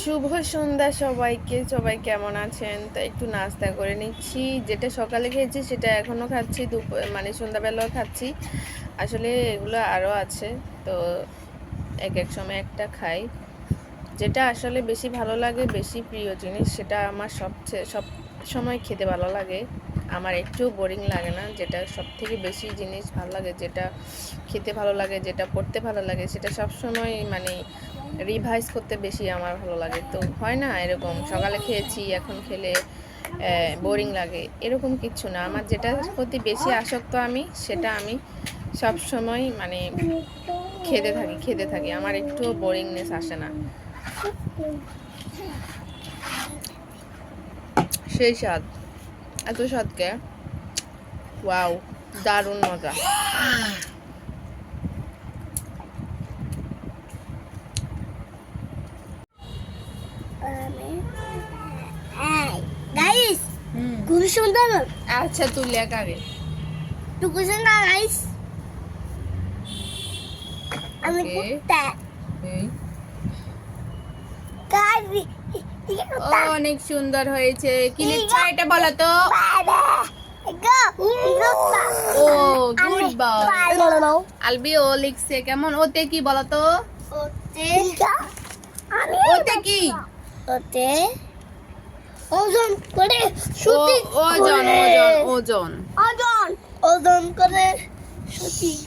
শুভ সন্ধ্যা সবাইকে। সবাই কেমন আছেন? তো একটু নাস্তা করে নিচ্ছি। যেটা সকালে খেয়েছি সেটা এখনও খাচ্ছি, মানে সন্ধ্যাবেলাও খাচ্ছি। আসলে এগুলো আরও আছে, তো এক এক সময় একটা খাই। যেটা আসলে বেশি ভালো লাগে, বেশি প্রিয় জিনিস, সেটা আমার সব সময় খেতে ভালো লাগে। আমার একটু বোরিং লাগে না। যেটা সব থেকে বেশি জিনিস ভালো লাগে, যেটা খেতে ভালো লাগে, যেটা পড়তে ভালো লাগে, সেটা সব সময় মানে রিভাইজ করতে বেশি আমার ভালো লাগে। তো হয় না এরকম সকালে খেয়েছি এখন খেলে বোরিং লাগে, এরকম কিচ্ছু না। আমার যেটার প্রতি বেশি আসক্ত আমি, সেটা আমি সব সময় মানে খেতে থাকি, আমার একটুও বোরিংনেস আসে না। সেই স্বাদ, এত স্বাদকে ওয়াও, দারুণ মজা। গাইস খুবই সুন্দর। আচ্ছা তুই লেখ আগে। টুকু সুন্দর গাইস। আমি কুত্তা গাইস। অনেক সুন্দর হয়েছে। কি লিখছো এটা বলো তো? ও গুড বয়। আলবি ও লিখছে কেমন? ওতে কি বলো তো? ওতে কি? ওতে ওজন করে শুটিং। ওজন ওজন ওজন ওজন ওজন করে শুটিং।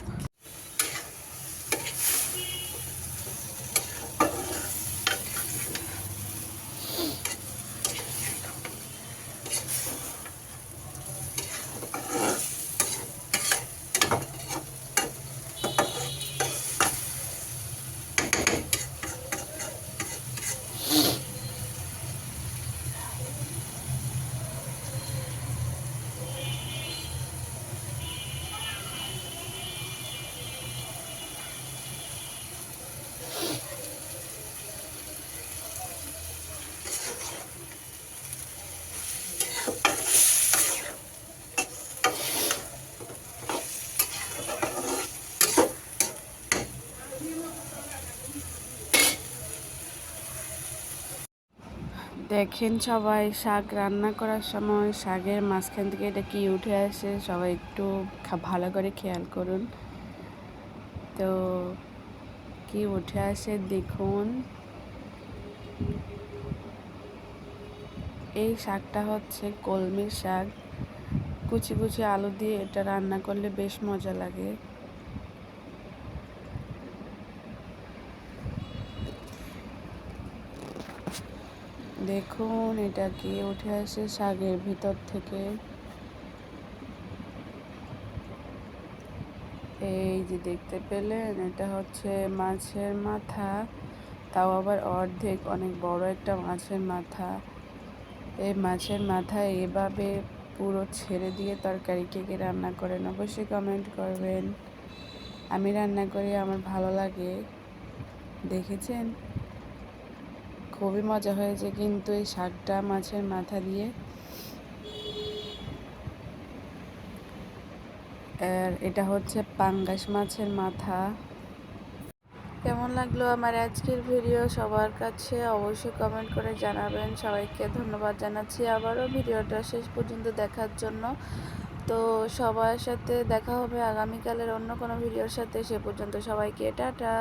দেখেন সবাই, শাক রান্না করার সময় শাকের মাঝখান থেকে এটা কি উঠে আসে, সবাই একটু ভালো করে খেয়াল করুন। তো কি উঠে আসে দেখুন। এই শাকটা হচ্ছে কলমির শাক। কুচি কুচি আলু দিয়ে এটা রান্না করলে বেশ মজা লাগে। দেখুন এটা কি উঠে আসে শাকের ভিতর থেকে। এই যে দেখতে পেলেন, এটা হচ্ছে মাছের মাথা, তাও আবার অর্ধেক, অনেক বড় একটা মাছের মাথা। এই মাছের মাথা এভাবে পুরো ছেড়ে দিয়ে তরকারি কে কে রান্না করেন অবশ্যই কমেন্ট করবেন। আমি রান্না করি, আমার ভালো লাগে। দেখেছেন, খুবই মজা হয়েছে কিন্তু এই শাকটা মাছের মাথা দিয়ে। আর এটা হচ্ছে পাঙ্গাস মাছের মাথা। কেমন লাগলো আমার আজকের ভিডিও সবার কাছে অবশ্যই কমেন্ট করে জানাবেন। সবাইকে ধন্যবাদ জানাচ্ছি আবারও ভিডিওটা শেষ পর্যন্ত দেখার জন্য। তো সবার সাথে দেখা হবে আগামীকালের অন্য কোনো ভিডিওর সাথে। সে পর্যন্ত সবাইকে টাটা।